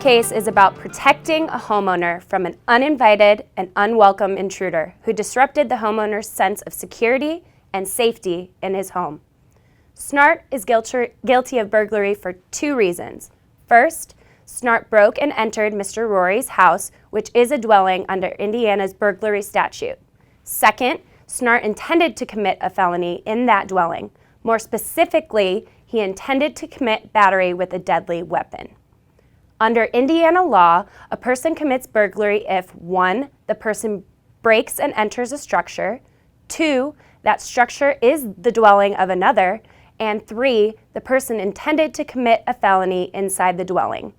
case is about protecting a homeowner from an uninvited and unwelcome intruder who disrupted the homeowner's sense of security and safety in his home. Snart is guilty of burglary for two reasons. First, Snart broke and entered Mr. Rory's house, which is a dwelling under Indiana's burglary statute. Second, Snart intended to commit a felony in that dwelling. More specifically, he intended to commit battery with a deadly weapon. Under Indiana law, a person commits burglary if 1. The person breaks and enters a structure, 2. That structure is the dwelling of another, and 3. The person intended to commit a felony inside the dwelling.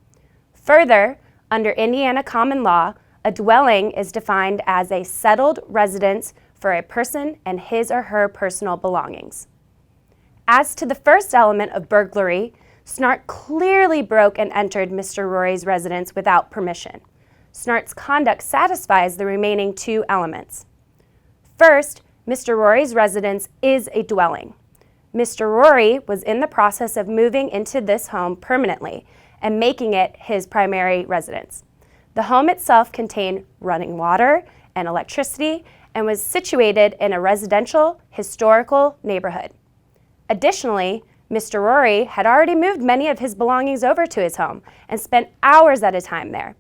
Further, under Indiana common law, a dwelling is defined as a settled residence for a person and his or her personal belongings. As to the first element of burglary, Snart clearly broke and entered Mr. Rory's residence without permission. Snart's conduct satisfies the remaining two elements. First, Mr. Rory's residence is a dwelling. Mr. Rory was in the process of moving into this home permanently and making it his primary residence. The home itself contained running water and electricity and was situated in a residential, historical neighborhood. Additionally, Mr. Rory had already moved many of his belongings over to his home and spent hours at a time there.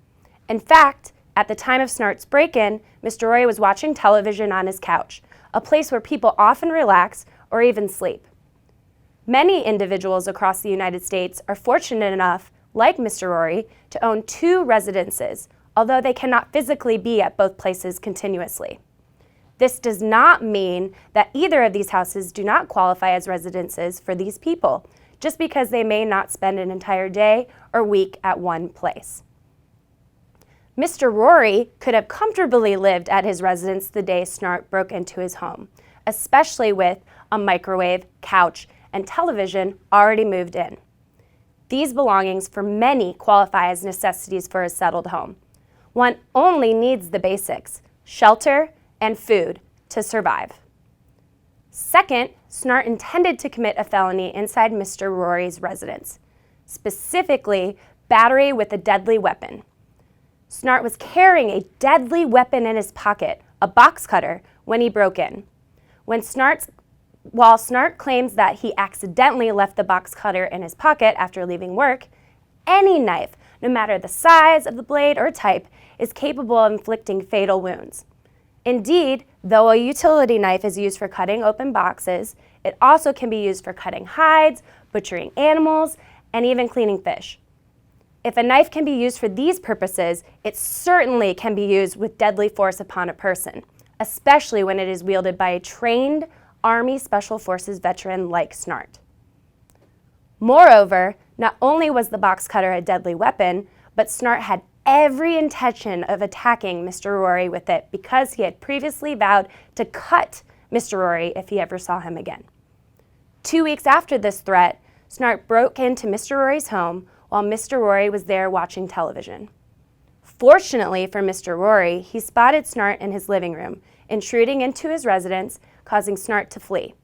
In fact, at the time of Snart's break-in, Mr. Rory was watching television on his couch, a place where people often relax or even sleep. Many individuals across the United States are fortunate enough, like Mr. Rory, to own two residences, although they cannot physically be at both places continuously. This does not mean that either of these houses do not qualify as residences for these people, just because they may not spend an entire day or week at one place. Mr. Rory could have comfortably lived at his residence the day Snart broke into his home, especially with a microwave, couch, and television already moved in. These belongings for many qualify as necessities for a settled home. One only needs the basics: shelter and food to survive. Second, Snart intended to commit a felony inside Mr. Rory's residence, specifically battery with a deadly weapon. Snart was carrying a deadly weapon in his pocket, a box cutter, when he broke in. While Snart claims that he accidentally left the box cutter in his pocket after leaving work, any knife, no matter the size of the blade or type, is capable of inflicting fatal wounds. Indeed, though a utility knife is used for cutting open boxes, it also can be used for cutting hides, butchering animals, and even cleaning fish. If a knife can be used for these purposes, it certainly can be used with deadly force upon a person, especially when it is wielded by a trained Army Special Forces veteran like Snart. Moreover, not only was the box cutter a deadly weapon, but Snart had every intention of attacking Mr. Rory with it because he had previously vowed to cut Mr. Rory if he ever saw him again. 2 weeks after this threat, Snart broke into Mr. Rory's home while Mr. Rory was there watching television. Fortunately for Mr. Rory, he spotted Snart in his living room, intruding into his residence, causing Snart to flee.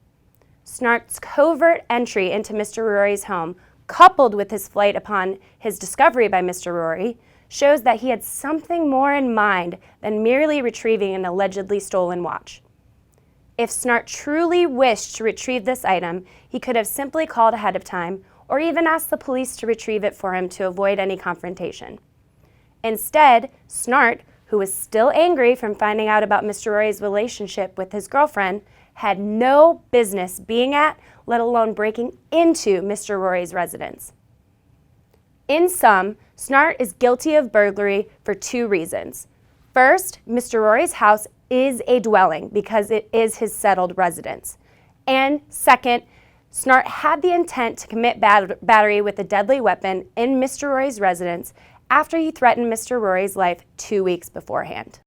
Snart's covert entry into Mr. Rory's home, coupled with his flight upon his discovery by Mr. Rory, shows that he had something more in mind than merely retrieving an allegedly stolen watch. If Snart truly wished to retrieve this item, he could have simply called ahead of time or even asked the police to retrieve it for him to avoid any confrontation. Instead, Snart, who was still angry from finding out about Mr. Rory's relationship with his girlfriend, had no business being at, let alone breaking into Mr. Rory's residence. In sum, Snart is guilty of burglary for two reasons. First, Mr. Rory's house is a dwelling because it is his settled residence. And second, Snart had the intent to commit battery with a deadly weapon in Mr. Rory's residence after he threatened Mr. Rory's life 2 weeks beforehand.